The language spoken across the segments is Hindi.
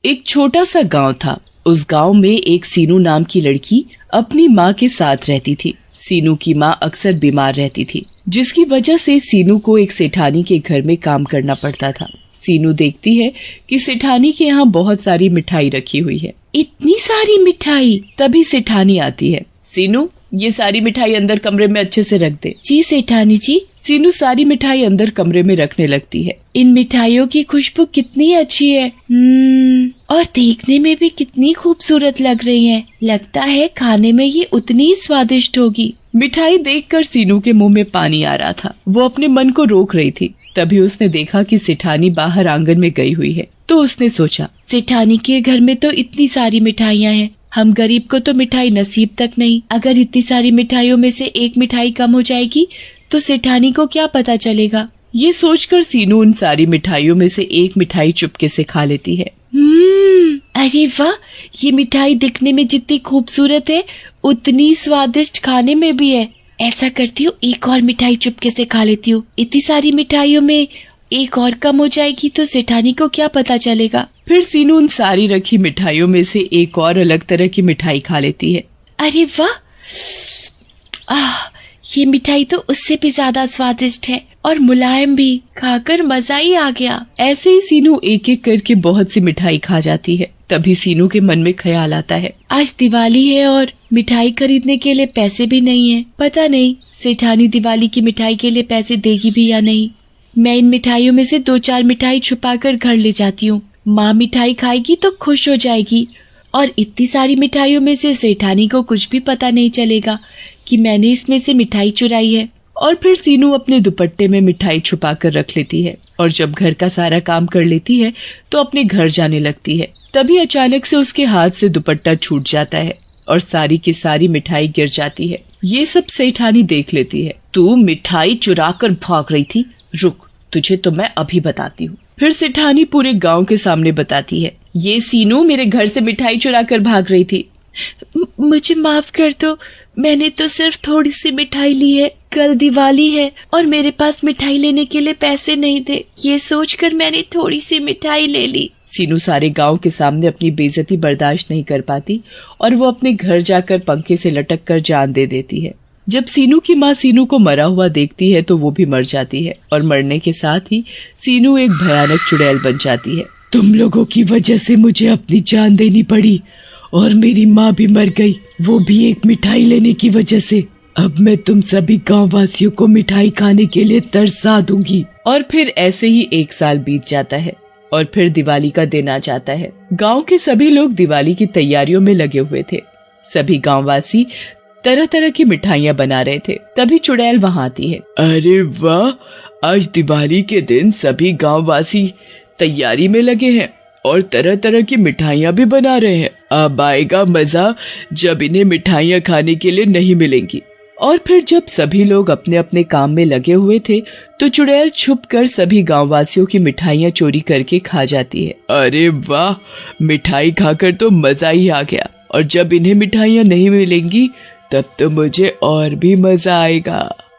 एक छोटा सा गांव था। उस गांव में एक सीनू नाम की लड़की अपनी माँ के साथ रहती थी। सीनू की माँ अक्सर बीमार रहती थी, जिसकी वजह से सीनू को एक सेठानी के घर में काम करना पड़ता था। सीनू देखती है कि सेठानी के यहाँ बहुत सारी मिठाई रखी हुई है। इतनी सारी मिठाई! तभी सेठानी आती है। सीनू, ये सारी मिठाई अंदर कमरे में अच्छे से रख दे। जी सेठानी जी। सीनू सारी मिठाई अंदर कमरे में रखने लगती है। इन मिठाइयों की खुशबू कितनी अच्छी है। और देखने में भी कितनी खूबसूरत लग रही है। लगता है खाने में ये उतनी ही स्वादिष्ट होगी। मिठाई देखकर सीनू के मुंह में पानी आ रहा था। वो अपने मन को रोक रही थी। तभी उसने देखा कि सेठानी बाहर आंगन में गई हुई है। तो उसने सोचा, सेठानी के घर में तो इतनी सारी मिठाइयाँ हैं, हम गरीब को तो मिठाई नसीब तक नहीं। अगर इतनी सारी मिठाइयों में से एक मिठाई कम हो जाएगी तो सेठानी को क्या पता चलेगा। ये सोचकर सीनू उन सारी मिठाइयों में से एक मिठाई चुपके से खा लेती है। अरे वाह, ये मिठाई दिखने में जितनी खूबसूरत है उतनी स्वादिष्ट खाने में भी है। ऐसा करती हूँ, एक और मिठाई चुपके से खा लेती हूँ। इतनी सारी मिठाइयों में एक और कम हो जाएगी तो सेठानी को क्या पता चलेगा। फिर सीनू उन सारी रखी मिठाइयों में से एक और अलग तरह की मिठाई खा लेती है। अरे वाह, ये मिठाई तो उससे भी ज्यादा स्वादिष्ट है और मुलायम भी। खाकर मजा ही आ गया। ऐसे ही सीनू एक एक करके बहुत सी मिठाई खा जाती है। तभी सीनू के मन में ख्याल आता है, आज दिवाली है और मिठाई खरीदने के लिए पैसे भी नहीं है। पता नहीं सेठानी दिवाली की मिठाई के लिए पैसे देगी भी या नहीं। मैं इन मिठाइयों में से 2-4 मिठाई छुपाकर घर ले जाती हूँ। माँ मिठाई खाएगी तो खुश हो जाएगी और इतनी सारी मिठाइयों में से सेठानी को कुछ भी पता नहीं चलेगा कि मैंने इसमें से मिठाई चुराई है। और फिर सीनू अपने दुपट्टे में मिठाई छुपा कर रख लेती है और जब घर का सारा काम कर लेती है तो अपने घर जाने लगती है। तभी अचानक से उसके हाथ से दुपट्टा छूट जाता है और सारी की सारी मिठाई गिर जाती है। ये सब सेठानी देख लेती है। तू मिठाई चुरा कर भाग रही थी, रुक, तुझे तो मैं अभी बताती हूँ। फिर सेठानी पूरे गांव के सामने बताती है, ये सीनू मेरे घर से मिठाई चुरा कर भाग रही थी। मुझे माफ कर दो, मैंने तो सिर्फ थोड़ी सी मिठाई ली है। कल दिवाली है और मेरे पास मिठाई लेने के लिए पैसे नहीं थे। ये सोचकर मैंने थोड़ी सी मिठाई ले ली। सीनू सारे गांव के सामने अपनी बेइज्जती बर्दाश्त नहीं कर पाती और वो अपने घर जाकर पंखे से लटक कर जान दे देती है। जब सीनू की माँ सीनू को मरा हुआ देखती है तो वो भी मर जाती है और मरने के साथ ही सीनू एक भयानक चुड़ैल बन जाती है। तुम लोगों की वजह से मुझे अपनी जान देनी पड़ी और मेरी माँ भी मर गई, वो भी एक मिठाई लेने की वजह से। अब मैं तुम सभी गाँव वासियों को मिठाई खाने के लिए तरसा दूंगी। और फिर ऐसे ही 1 साल बीत जाता है और फिर दिवाली का दिन आ जाता है। गांव के सभी लोग दिवाली की तैयारियों में लगे हुए थे। सभी गांववासी तरह तरह की मिठाइयाँ बना रहे थे। तभी चुड़ैल वहाँ आती है। अरे वाह, आज दिवाली के दिन सभी गांववासी तैयारी में लगे हैं और तरह तरह की मिठाइयाँ भी बना रहे हैं। अब आएगा मजा जब इन्हें मिठाइयाँ खाने के लिए नहीं मिलेंगी। और फिर जब सभी लोग अपने अपने काम में लगे हुए थे तो चुड़ैल छुपकर सभी गांववासियों की मिठाइयाँ चोरी करके खा जाती है। अरे वाह, मिठाई खाकर तो मजा ही आ गया और जब इन्हें मिठाइयाँ नहीं मिलेंगी तब तो मुझे और भी मजा आएगा।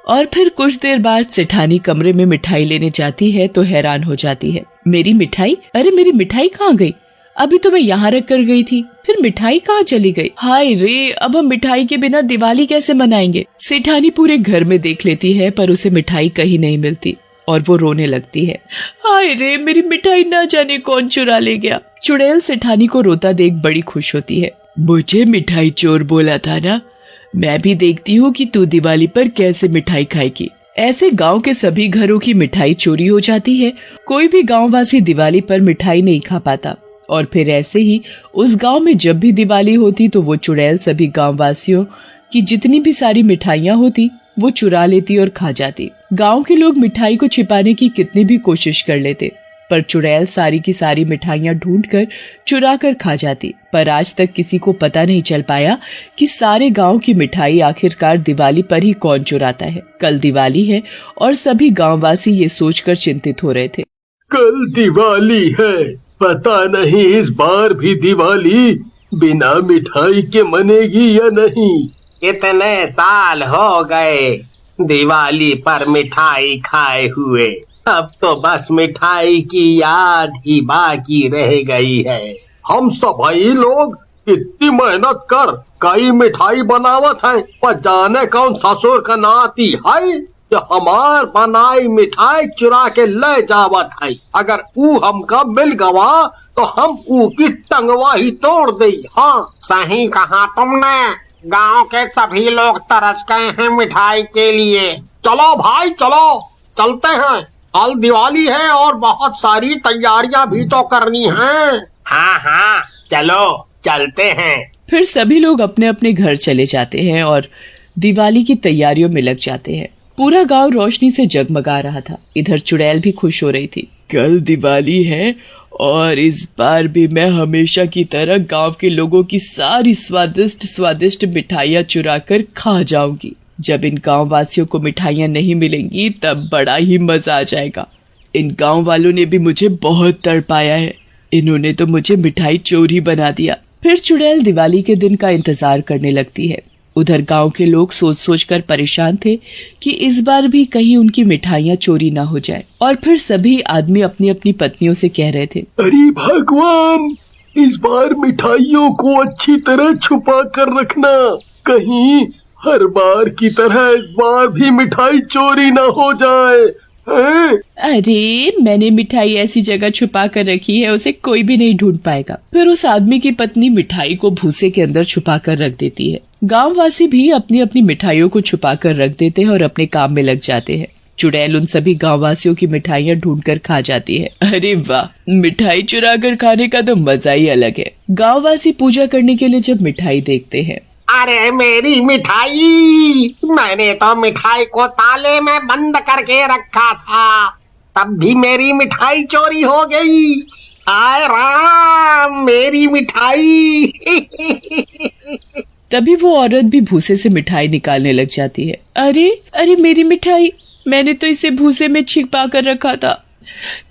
और फिर कुछ देर बाद सेठानी कमरे में मिठाई लेने जाती है तो हैरान हो जाती है, मेरी मिठाई, अरे मेरी मिठाई कहाँ गई? अभी तो मैं यहाँ रख कर गई थी, फिर मिठाई कहाँ चली गई? हाय रे, अब हम मिठाई के बिना दिवाली कैसे मनाएंगे? सेठानी पूरे घर में देख लेती है पर उसे मिठाई कहीं नहीं मिलती और वो रोने लगती है। हाय रे, मेरी मिठाई ना जाने कौन चुरा ले गया। चुड़ैल सेठानी को रोता देख बड़ी खुश होती है। मुझे मिठाई चोर बोला था ना, मैं भी देखती हूँ कि तू दिवाली पर कैसे मिठाई खाएगी। ऐसे गांव के सभी घरों की मिठाई चोरी हो जाती है। कोई भी गांववासी दिवाली पर मिठाई नहीं खा पाता और फिर ऐसे ही उस गांव में जब भी दिवाली होती तो वो चुड़ैल सभी गांववासियों की जितनी भी सारी मिठाइयाँ होती वो चुरा लेती और खा जाती। गांव के लोग मिठाई को छिपाने की कितनी भी कोशिश कर लेते पर चुड़ैल सारी की सारी मिठाइयाँ ढूंढकर चुरा कर खा जाती। पर आज तक किसी को पता नहीं चल पाया कि सारे गांव की मिठाई आखिरकार दिवाली पर ही कौन चुराता है। कल दिवाली है और सभी गांववासी ये सोचकर चिंतित हो रहे थे। कल दिवाली है, पता नहीं इस बार भी दिवाली बिना मिठाई के मनेगी या नहीं। इतने साल हो गए दिवाली पर मिठाई खाए हुए, अब तो बस मिठाई की याद ही बाकी रह गई है। हम सभी लोग इतनी मेहनत कर कई मिठाई बनावत है, पर जाने कौन ससुर का नाती है जो हमार बनाई मिठाई चुरा के ले जावत है। अगर ऊ हमका मिल गवा तो हम ऊ की टंगवा ही तोड़ दे। हाँ, सही कहा तुमने। गांव के सभी लोग तरस गए हैं मिठाई के लिए। चलो भाई चलो, चलते हैं। कल दिवाली है और बहुत सारी तैयारियां भी तो करनी हैं। हाँ हाँ, चलो चलते हैं। फिर सभी लोग अपने अपने घर चले जाते हैं और दिवाली की तैयारियों में लग जाते हैं। पूरा गांव रोशनी से जगमगा रहा था। इधर चुड़ैल भी खुश हो रही थी। कल दिवाली है और इस बार भी मैं हमेशा की तरह गांव के लोगों की सारी स्वादिष्ट स्वादिष्ट मिठाइयाँ चुरा कर खा जाऊंगी। जब इन गांव वासियों को मिठाइयाँ नहीं मिलेंगी तब बड़ा ही मजा आ जाएगा। इन गांव वालों ने भी मुझे बहुत तड़पाया है। इन्होंने तो मुझे मिठाई चोरी बना दिया। फिर चुड़ैल दिवाली के दिन का इंतजार करने लगती है। उधर गांव के लोग सोच सोच कर परेशान थे कि इस बार भी कहीं उनकी मिठाइयाँ चोरी ना हो जाए। और फिर सभी आदमी अपनी अपनी पत्नियों से कह रहे थे, अरे भगवान, इस बार मिठाइयों को अच्छी तरह छुपा कर रखना, कहीं हर बार की तरह इस बार भी मिठाई चोरी ना हो जाए। अरे मैंने मिठाई ऐसी जगह छुपा कर रखी है उसे कोई भी नहीं ढूंढ पाएगा। फिर उस आदमी की पत्नी मिठाई को भूसे के अंदर छुपा कर रख देती है। गांववासी भी अपनी अपनी मिठाइयों को छुपा कर रख देते हैं और अपने काम में लग जाते हैं। चुड़ैल उन सभी गांववासियों की मिठाइयाँ ढूंढ कर खा जाती है। अरे वाह, मिठाई चुरा कर खाने का तो मजा ही अलग है। गांववासी पूजा करने के लिए जब मिठाई देखते हैं, अरे मेरी मिठाई, मैंने तो मिठाई को ताले में बंद करके रखा था, तब भी मेरी मिठाई चोरी हो गई। हाय राम, मेरी मिठाई। तभी वो औरत भी भूसे से मिठाई निकालने लग जाती है। अरे अरे मेरी मिठाई, मैंने तो इसे भूसे में छिपा कर रखा था।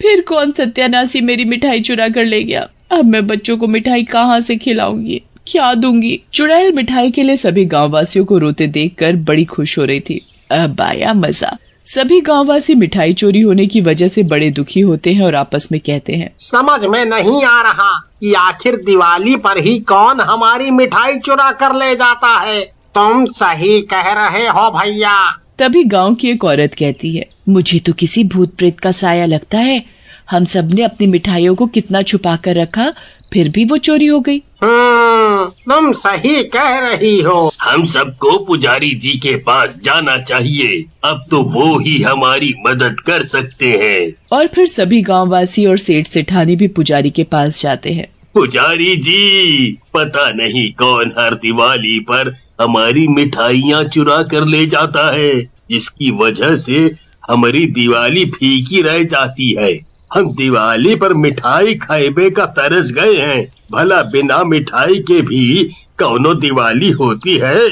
फिर कौन सत्यानाशी मेरी मिठाई चुरा कर ले गया। अब मैं बच्चों को मिठाई कहाँ से खिलाऊंगी, क्या दूंगी। चुड़ैल मिठाई के लिए सभी गांववासियों को रोते देखकर बड़ी खुश हो रही थी। अब आया मजा। सभी गांववासी मिठाई चोरी होने की वजह से बड़े दुखी होते हैं और आपस में कहते हैं, समझ में नहीं आ रहा कि आखिर दिवाली पर ही कौन हमारी मिठाई चुरा कर ले जाता है। तुम सही कह रहे हो भैया। तभी गांव की एक औरत कहती है, मुझे तो किसी भूत प्रेत का साया लगता है। हम सब ने अपनी मिठाइयों को कितना छुपा कर रखा, फिर भी वो चोरी हो गई। तुम सही कह रही हो। हम सबको पुजारी जी के पास जाना चाहिए, अब तो वो ही हमारी मदद कर सकते हैं। और फिर सभी गांववासी और सेठ सेठानी भी पुजारी के पास जाते हैं। पुजारी जी, पता नहीं कौन हर दिवाली पर हमारी मिठाइयाँ चुरा कर ले जाता है, जिसकी वजह से हमारी दिवाली फीकी रह जाती है। हम दिवाली पर मिठाई खाइबे का तरस गए हैं, भला बिना मिठाई के भी कौनो दिवाली होती है।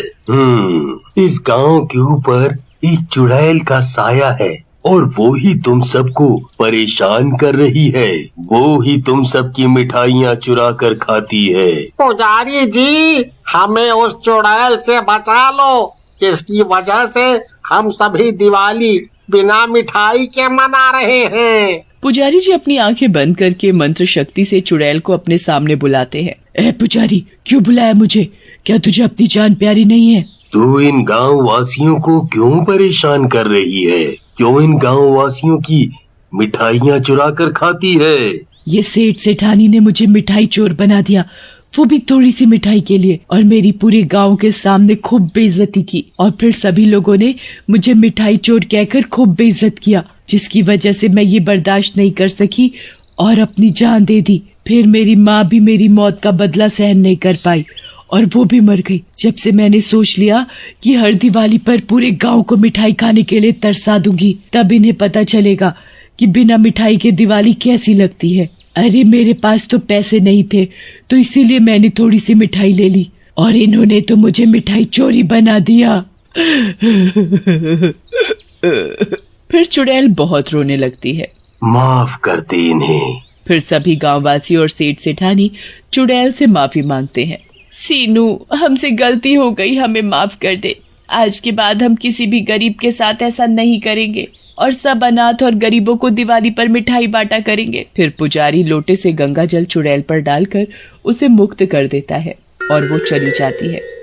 इस गांव के ऊपर एक चुड़ैल का साया है और वो ही तुम सबको परेशान कर रही है। वो ही तुम सबकी मिठाइयाँ चुरा कर खाती है। पुजारी जी, हमें उस चुड़ैल से बचा लो, जिसकी वजह से हम सभी दिवाली बिना मिठाई के मना रहे हैं। पुजारी जी अपनी आंखें बंद करके मंत्र शक्ति से चुड़ैल को अपने सामने बुलाते हैं। ए पुजारी, क्यों बुलाया मुझे? क्या तुझे अपनी जान प्यारी नहीं है? तू इन गांव वासियों को क्यों परेशान कर रही है? क्यों इन गांव वासियों की मिठाइयाँ चुरा कर खाती है? ये सेठ सेठानी ने मुझे मिठाई चोर बना दिया, वो भी थोड़ी सी मिठाई के लिए, और मेरी पूरे गांव के सामने खूब बेइज्जती की। और फिर सभी लोगों ने मुझे मिठाई चोर कहकर खूब बेइज्जत किया, जिसकी वजह से मैं ये बर्दाश्त नहीं कर सकी और अपनी जान दे दी। फिर मेरी माँ भी मेरी मौत का बदला सहन नहीं कर पाई और वो भी मर गई। जब से मैंने सोच लिया कि हर दिवाली पर पूरे गांव को मिठाई खाने के लिए तरसा दूंगी, तब इन्हें पता चलेगा कि बिना मिठाई के दिवाली कैसी लगती है। अरे मेरे पास तो पैसे नहीं थे, तो इसीलिए मैंने थोड़ी सी मिठाई ले ली और इन्होंने तो मुझे मिठाई चोरी बना दिया। फिर चुड़ैल बहुत रोने लगती है। माफ कर दे इन्हें। फिर सभी गांववासी और सेठ सेठानी चुड़ैल से माफी मांगते हैं। सीनू, हमसे गलती हो गई, हमें माफ कर दे। आज के बाद हम किसी भी गरीब के साथ ऐसा नहीं करेंगे। और सब अनाथ और गरीबों को दिवाली पर मिठाई बांटा करेंगे। फिर पुजारी लोटे से गंगा जल चुड़ैल पर डालकर उसे मुक्त कर देता है और वो चली जाती है।